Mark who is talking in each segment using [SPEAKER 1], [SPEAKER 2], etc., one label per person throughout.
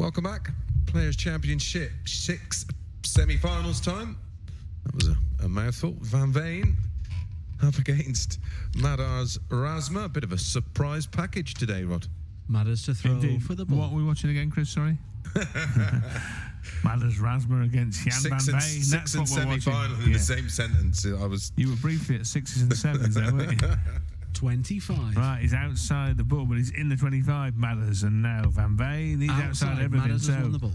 [SPEAKER 1] Welcome back. Players' Championship 6 semi-finals time. That was a mouthful. Van Veen up against Madars Razma. A bit of a surprise package today, Rod.
[SPEAKER 2] Madars to throw
[SPEAKER 3] Indeed.
[SPEAKER 2] for the ball.
[SPEAKER 3] What are we watching again, Chris? Sorry. Madars Razma against Gian Van Veen.
[SPEAKER 1] Six and semi-final in the same sentence.
[SPEAKER 3] You were briefly at 6s and 7s there, weren't you?
[SPEAKER 2] 25.
[SPEAKER 3] Right, he's outside the ball, but he's in the 25, Madars, and now Van Veen, he's outside everything.
[SPEAKER 2] Madars has won the ball.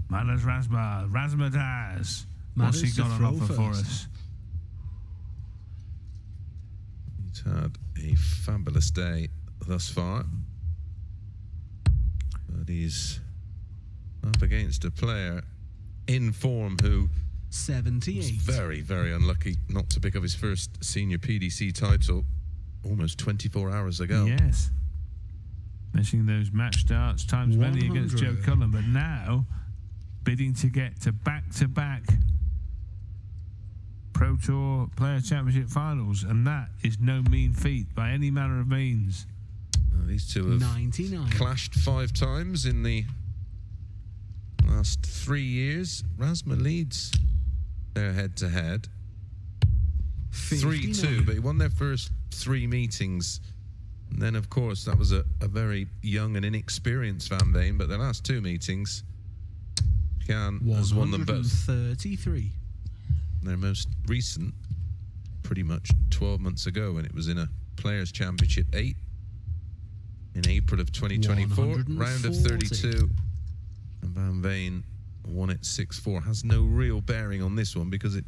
[SPEAKER 3] Madars Razma, Razma. What's he got on offer for us?
[SPEAKER 1] He's had a fabulous day thus far, but he's up against a player in form who
[SPEAKER 2] 78.
[SPEAKER 1] was very, very unlucky not to pick up his first senior PDC title almost 24 hours ago.
[SPEAKER 3] Yes. Missing those match starts times many against Joe Cullen, but now bidding to get to back-to-back Pro Tour Player Championship finals, and that is no mean feat by any manner of means.
[SPEAKER 1] These two have
[SPEAKER 2] 99.
[SPEAKER 1] clashed 5 times in the last 3 years. Razma leads their head-to-head 3-2, but he won their first 3 meetings. And then, of course, that was a very young and inexperienced Van Veen, but the last 2 meetings, Gian has won them both.
[SPEAKER 2] 33.
[SPEAKER 1] Their most recent, pretty much 12 months ago, when it was in a Players' Championship 8 in April of 2024, round of 32. And Van Veen won it 6-4. Has no real bearing on this one because it,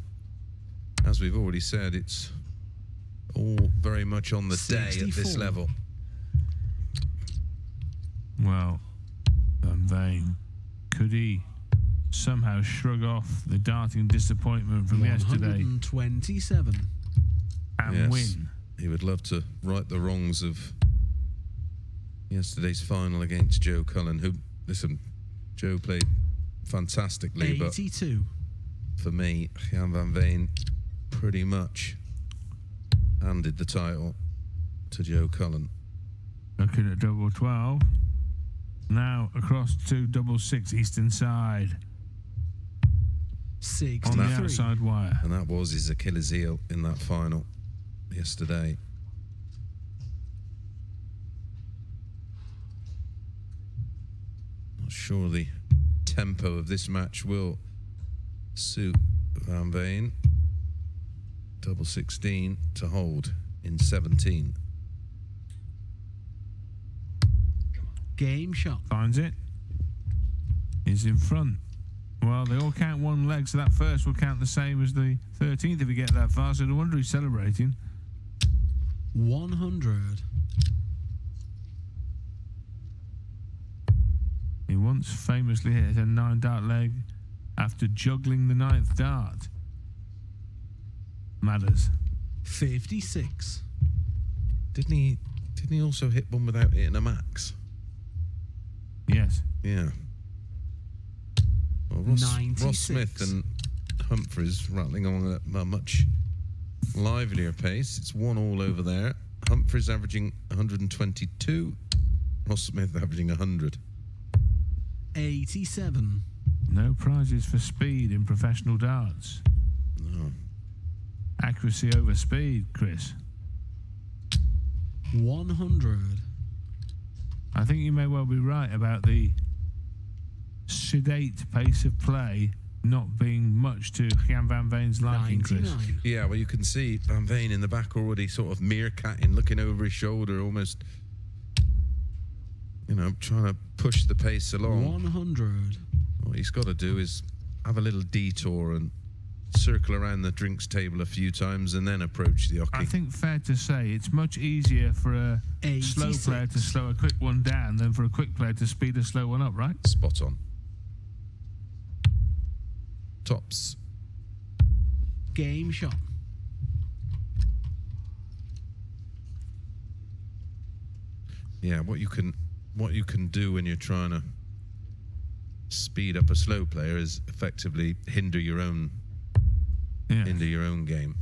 [SPEAKER 1] as we've already said, it's all very much on the 64. Day at this level.
[SPEAKER 3] Well, Van Veen, could he somehow shrug off the darting disappointment from yesterday
[SPEAKER 2] 127
[SPEAKER 3] and win?
[SPEAKER 1] He would love to right the wrongs of yesterday's final against Joe Cullen, who, listen, Joe played fantastically,
[SPEAKER 2] 82.
[SPEAKER 1] But for me, Gian Van Veen pretty much handed the title to Joe Cullen.
[SPEAKER 3] Looking at double 12. Now across to double 6 eastern side.
[SPEAKER 2] 63.
[SPEAKER 3] On the outside wire.
[SPEAKER 1] And that was his Achilles heel in that final yesterday. Not sure the tempo of this match will suit Van Veen. Double 16 to hold in 17.
[SPEAKER 2] Game shot.
[SPEAKER 3] Finds it. He's in front. Well, they all count one leg, so that first will count the same as the 13th if we get that far, so no wonder he's celebrating.
[SPEAKER 2] 100.
[SPEAKER 3] He once famously hit a 9-dart leg after juggling the 9th dart. Madars.
[SPEAKER 2] 56.
[SPEAKER 1] Didn't he also hit one without hitting a max?
[SPEAKER 3] Yes.
[SPEAKER 1] Yeah. Well, Ross Smith and Humphries rattling on at a much livelier pace. It's 1-1 over there. Humphries averaging 122. Ross Smith averaging 100.
[SPEAKER 2] 87.
[SPEAKER 3] No prizes for speed in professional darts.
[SPEAKER 1] No.
[SPEAKER 3] Accuracy over speed, Chris.
[SPEAKER 2] 100.
[SPEAKER 3] I think you may well be right about the sedate pace of play not being much to Gian Van Veen's liking,
[SPEAKER 2] 99.
[SPEAKER 3] Chris.
[SPEAKER 1] Yeah, well, you can see Van Veen in the back already sort of meerkatting, looking over his shoulder, almost, you know, trying to push the pace along.
[SPEAKER 2] 100.
[SPEAKER 1] What he's got to do is have a little detour and circle around the drinks table a few times and then approach the hockey.
[SPEAKER 3] I think fair to say it's much easier for a
[SPEAKER 2] 86.
[SPEAKER 3] slow player to slow a quick one down than for a quick player to speed a slow one up, right?
[SPEAKER 1] Spot on. Tops.
[SPEAKER 2] Game shot.
[SPEAKER 1] Yeah, what you can do when you're trying to speed up a slow player is effectively hinder your own game.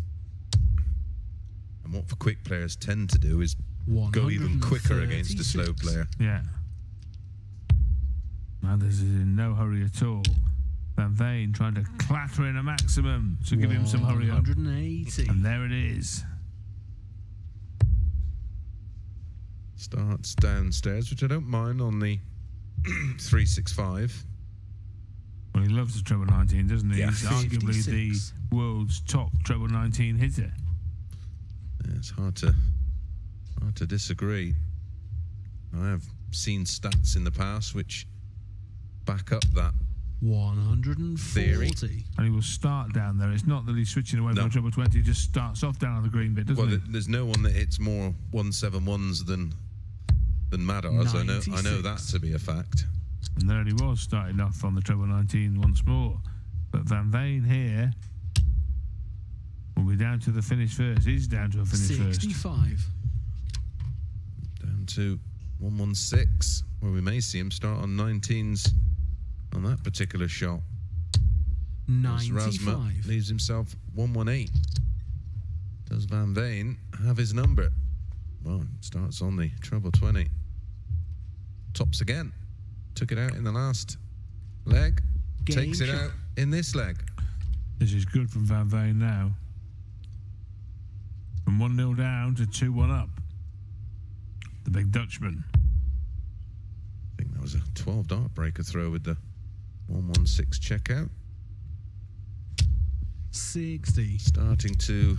[SPEAKER 1] And what quick players tend to do is go even quicker against a slow player.
[SPEAKER 3] Yeah. Madars is in no hurry at all. Van Veen trying to clatter in a maximum to give him some hurry up.
[SPEAKER 2] 180.
[SPEAKER 3] And there it is.
[SPEAKER 1] Starts downstairs, which I don't mind on the 365.
[SPEAKER 3] Well, he loves the treble 19, doesn't he?
[SPEAKER 1] Yeah.
[SPEAKER 3] He's arguably
[SPEAKER 2] 56.
[SPEAKER 3] the world's top treble 19 hitter.
[SPEAKER 1] Yeah, it's hard to disagree. I have seen stats in the past which back up that
[SPEAKER 2] 140.
[SPEAKER 1] theory.
[SPEAKER 3] And he will start down there. It's not that he's switching away from a treble 20, he just starts off down on the green bit, doesn't
[SPEAKER 1] Well,
[SPEAKER 3] he?
[SPEAKER 1] there's no one that hits more 171s than Madars. I know that to be a fact.
[SPEAKER 3] And there he was, starting off on the treble 19 once more. But Van Veen here will be down to the finish first. He's down to a finish first.
[SPEAKER 2] 65.
[SPEAKER 1] Down to 116, where we may see him start on 19s on that particular shot. As
[SPEAKER 2] 95.
[SPEAKER 1] Razma leaves himself 118. Does Van Veen have his number? Well, starts on the treble 20. Tops again. Took it out in the last leg.
[SPEAKER 2] Game
[SPEAKER 1] Takes it
[SPEAKER 2] shot.
[SPEAKER 1] out in this leg.
[SPEAKER 3] This is good from Van Veen now. From 1-0 down to 2-1 up. The big Dutchman.
[SPEAKER 1] I think that was a 12 dart breaker throw with the 116 checkout.
[SPEAKER 2] 60.
[SPEAKER 1] Starting to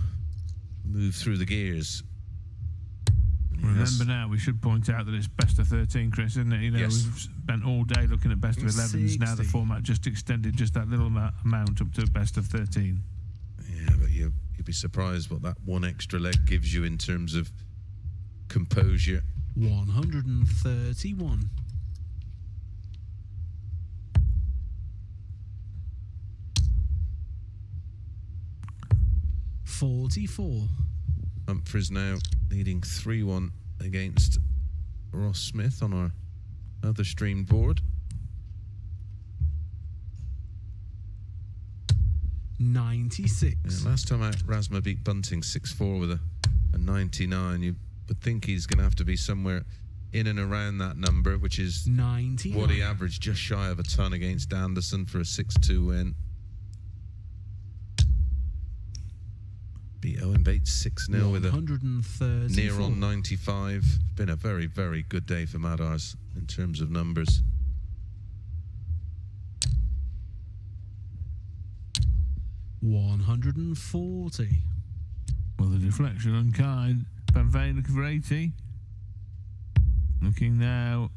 [SPEAKER 1] move through the gears.
[SPEAKER 3] Remember now, we should point out that it's best of 13, Chris, isn't it? You know,
[SPEAKER 1] Yes.
[SPEAKER 3] we've spent all day looking at best of 11s. Now the
[SPEAKER 2] 60.
[SPEAKER 3] format just extended just that little amount up to best of 13.
[SPEAKER 1] Yeah, but you'd be surprised what that one extra leg gives you in terms of composure.
[SPEAKER 2] 131. $44.
[SPEAKER 1] Humphries now leading 3-1 against Ross Smith on our other stream board.
[SPEAKER 2] 96.
[SPEAKER 1] Yeah, last time out, Razma beat Bunting 6-4 with a 99. You would think he's going to have to be somewhere in and around that number, which is
[SPEAKER 2] 99.
[SPEAKER 1] what he averaged, just shy of a ton against Anderson for a 6-2 win. Beat Owen Bates 6-0 with a
[SPEAKER 2] 134.
[SPEAKER 1] near on 95. Been a very, very good day for Madars in terms of numbers.
[SPEAKER 2] $140.
[SPEAKER 3] Well, the deflection unkind. Van Veen looking for 80. Looking now.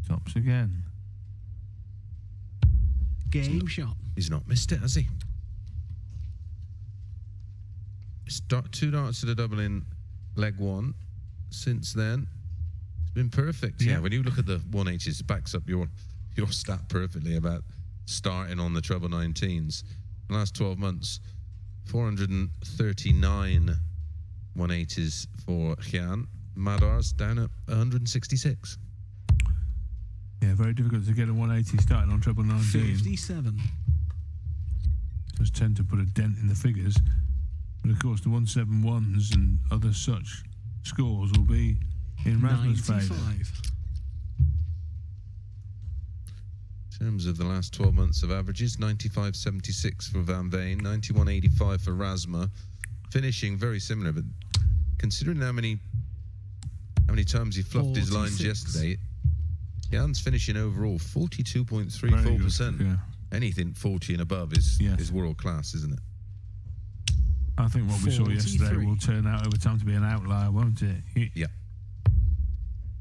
[SPEAKER 3] Tops again.
[SPEAKER 2] Game shot.
[SPEAKER 1] He's not missed it, has he? Two darts to the double in leg one. Since then, it's been perfect. Yeah, when you look at the 180s, it backs up your stat perfectly about starting on the treble 19s. The last 12 months, 439 180s for Gian. Madars down at 166.
[SPEAKER 3] Yeah, very difficult to get a 180 starting on treble 19.
[SPEAKER 2] 57.
[SPEAKER 3] Just tend to put a dent in the figures. But of course, the 171s and other such scores will be in Razma's favour.
[SPEAKER 2] 95.
[SPEAKER 1] In terms of the last 12 months of averages, 95.76 for Van Veen, 91.85 for Razma, finishing very similar. But considering how many times he fluffed his lines
[SPEAKER 2] 46.
[SPEAKER 1] yesterday, Jan's finishing overall 42.34%.
[SPEAKER 3] Yeah.
[SPEAKER 1] Anything 40 and above is world class, isn't it?
[SPEAKER 3] I think what we saw
[SPEAKER 2] 43.
[SPEAKER 3] yesterday will turn out over time to be an outlier, won't it?
[SPEAKER 1] Yeah.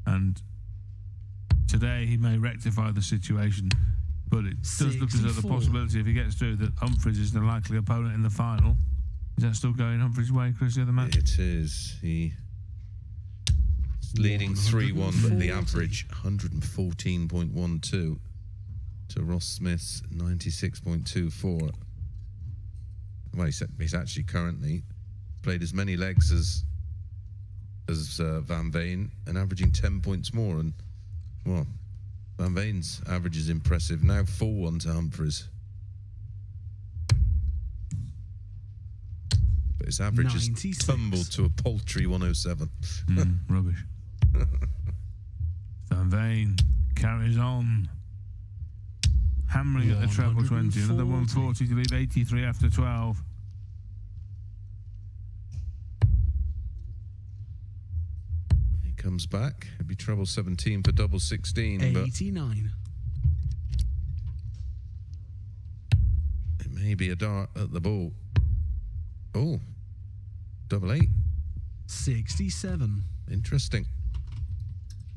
[SPEAKER 3] And today he may rectify the situation, but it does look as though the
[SPEAKER 2] 64.
[SPEAKER 3] possibility, if he gets through, that Humphries is the likely opponent in the final. Is that still going Humphries' way, Chris, the other match?
[SPEAKER 1] It is. He leading 3-1, but the average 114.12 to Ross Smith's 96.24. Well, he's actually currently played as many legs as Van Veen and averaging 10 points more. And well, Van Veen's average is impressive. Now 4-1 to Humphries. But his average has
[SPEAKER 2] 96.
[SPEAKER 1] tumbled to a paltry 107.
[SPEAKER 3] Rubbish. Van Veen carries on. Hammering at the treble 20. Another 140 to leave 83 after 12.
[SPEAKER 1] He comes back. It'd be treble 17 for double 16.
[SPEAKER 2] 89.
[SPEAKER 1] But it may be a dart at the ball. Oh, double 8.
[SPEAKER 2] 67.
[SPEAKER 1] Interesting.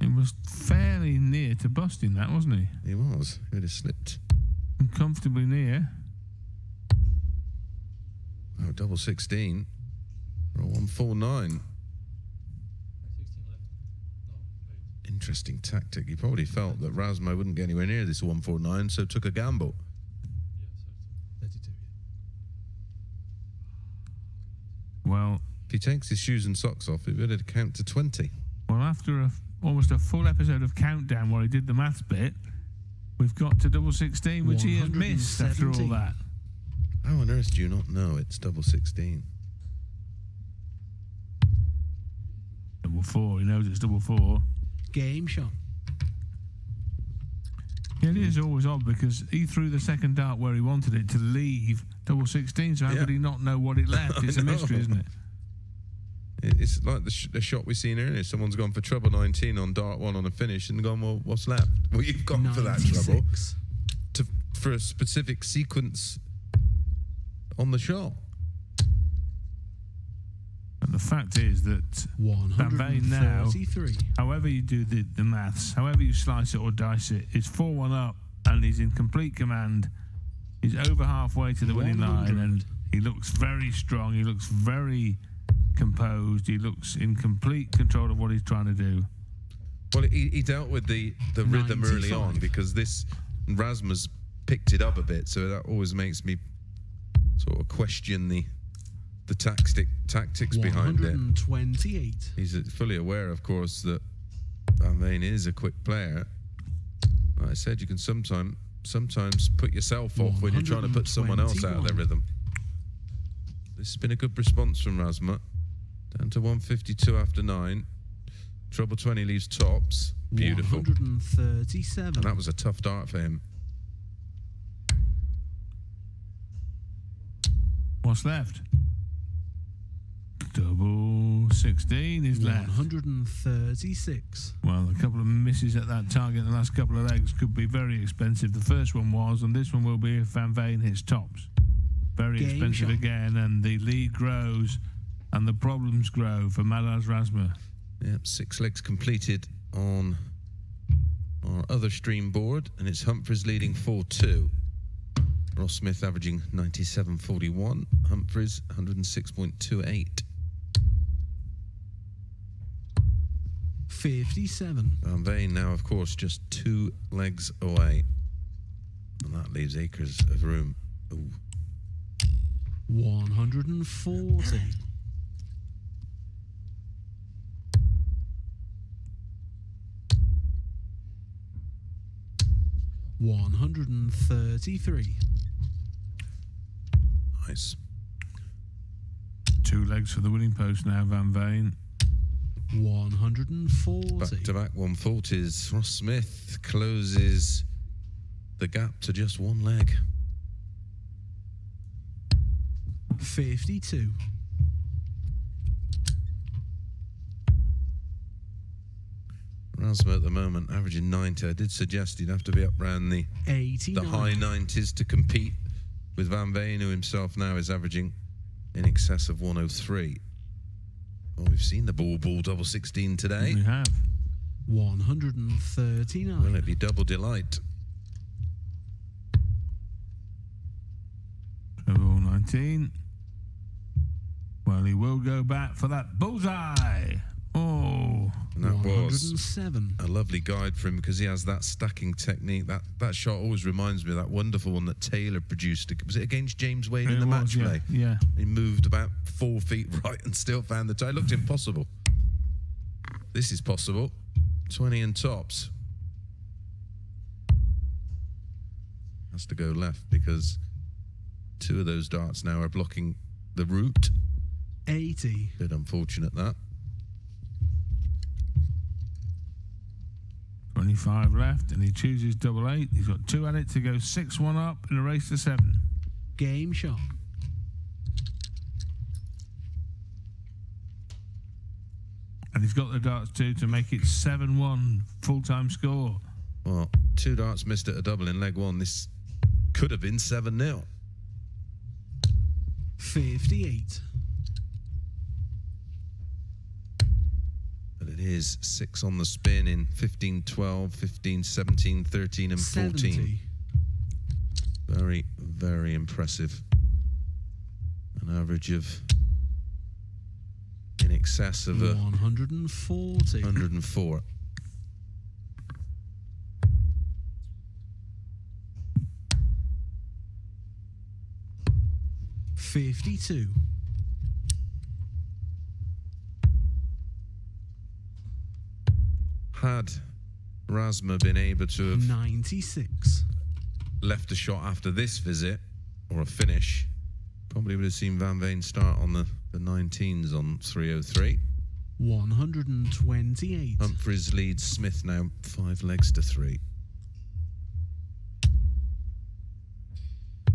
[SPEAKER 3] He was fairly near to busting that, wasn't he?
[SPEAKER 1] He was. He would have slipped.
[SPEAKER 3] Comfortably near.
[SPEAKER 1] Oh, double 16. Or 149. Interesting tactic. He probably felt that Razma wouldn't get anywhere near this 149, so took a gamble.
[SPEAKER 3] Well,
[SPEAKER 1] if he takes his shoes and socks off, it would count to 20.
[SPEAKER 3] Well, after almost a full episode of Countdown where he did the maths bit, we've got to double 16, which he has missed after all that.
[SPEAKER 1] How on earth do you not know it's double 16?
[SPEAKER 3] Double 4, he knows it's double 4.
[SPEAKER 2] Game shot.
[SPEAKER 3] Yeah, it is always odd because he threw the second dart where he wanted it to leave double 16, so how could he not know what it left? It's a mystery, isn't it?
[SPEAKER 1] It's like the shot we seen earlier. Someone's gone for treble 19 on dart 1 on a finish and gone, well, what's left? Well, you've gone 96. For that treble for a specific sequence on the shot.
[SPEAKER 3] But the fact is that Van Veen now, however you do the maths, however you slice it or dice it, is 4-1 up and he's in complete command. He's over halfway to the winning line and he looks very strong. He looks very composed. He looks in complete control of what he's trying to do.
[SPEAKER 1] Well, he dealt with the rhythm early on because this Razma's picked it up a bit, so that always makes me sort of question the tactics behind it.
[SPEAKER 2] 128.
[SPEAKER 1] He's fully aware, of course, that Van Veen is a quick player. Like I said, you can sometimes put yourself off when you're trying to put someone else out of their rhythm. This has been a good response from Razma. Down to 152 after 9. Treble 20 leaves tops. Beautiful.
[SPEAKER 2] 137.
[SPEAKER 1] And that was a tough dart for him.
[SPEAKER 3] What's left? Double 16 is left.
[SPEAKER 2] 136.
[SPEAKER 3] Well, a couple of misses at that target in the last couple of legs could be very expensive. The first one was, and this one will be if Van Veen hits tops. Very expensive again, and the lead grows, and the problems grow for Madars Razma.
[SPEAKER 1] Yep, 6 legs completed on our other stream board, and it's Humphreys leading 4-2. Ross Smith averaging 97.41. Humphreys 106.28.
[SPEAKER 2] 57.
[SPEAKER 1] Van Veen now, of course, just 2 legs away. And that leaves acres of room. Ooh.
[SPEAKER 2] 140. 133.
[SPEAKER 1] Nice.
[SPEAKER 3] 2 legs for the winning post now, Van Veen.
[SPEAKER 2] 140.
[SPEAKER 1] Back-to-back 140s. Ross Smith closes the gap to just 1 leg.
[SPEAKER 2] 52.
[SPEAKER 1] Razma at the moment averaging 90. I did suggest he'd have to be up around the high 90s to compete with Van Veen, who himself now is averaging in excess of 103. Well, we've seen the ball double 16 today.
[SPEAKER 3] We have.
[SPEAKER 2] 139.
[SPEAKER 1] Will it be double delight?
[SPEAKER 3] Treble 19. Well, he will go back for that bullseye. Oh.
[SPEAKER 1] And that was
[SPEAKER 2] 107.
[SPEAKER 1] a lovely guide for him because he has that stacking technique. That shot always reminds me of that wonderful one that Taylor produced. Was it against James Wade in the match play?
[SPEAKER 3] Yeah.
[SPEAKER 1] He moved about 4 feet right and still found the tie. It looked impossible. This is possible. 20 and tops. Has to go left because 2 of those darts now are blocking the route.
[SPEAKER 2] 80.
[SPEAKER 1] Bit unfortunate that.
[SPEAKER 3] 25 left, and he chooses double 8. He's got 2 at it to go 6-1 up in a race to 7.
[SPEAKER 2] Game shot.
[SPEAKER 3] And he's got the darts too to make it 7-1 full-time score.
[SPEAKER 1] Well, 2 darts missed at a double in leg 1. This could have been 7-0.
[SPEAKER 2] 58.
[SPEAKER 1] But it is 6 on the spin in 15, 12, 15, 17, 13 and 14.
[SPEAKER 2] 70.
[SPEAKER 1] Very, very impressive. An average of in excess of
[SPEAKER 2] 140.
[SPEAKER 1] 104.
[SPEAKER 2] $52.
[SPEAKER 1] Had Razma been able to have
[SPEAKER 2] 96.
[SPEAKER 1] left a shot after this visit, or a finish, probably would have seen Van Veen start on the 19s on 303.
[SPEAKER 2] 128.
[SPEAKER 1] Humphries leads Smith now 5 legs to 3.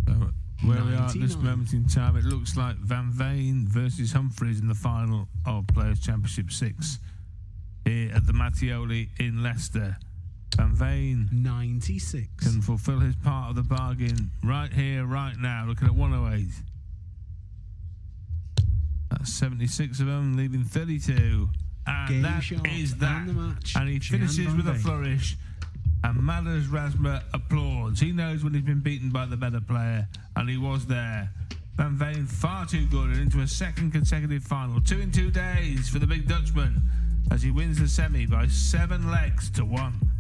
[SPEAKER 3] So where we are at this
[SPEAKER 2] 99.
[SPEAKER 3] moment in time, it looks like Van Veen versus Humphries in the final of Players' Championship 6 here at the Mattioli in Leicester. Van Veen
[SPEAKER 2] 96.
[SPEAKER 3] can fulfil his part of the bargain right here, right now, looking at 108. That's 76 of them, leaving 32. And
[SPEAKER 2] Game
[SPEAKER 3] that
[SPEAKER 2] shot
[SPEAKER 3] is that.
[SPEAKER 2] and the match.
[SPEAKER 3] And he
[SPEAKER 2] Gian
[SPEAKER 3] finishes
[SPEAKER 2] Van
[SPEAKER 3] with a
[SPEAKER 2] Veen.
[SPEAKER 3] flourish. And Madars Razma applauds. He knows when he's been beaten by the better player, and he was there. Van Veen far too good and into a second consecutive final. 2 in 2 days for the big Dutchman as he wins the semi by 7 legs to 1.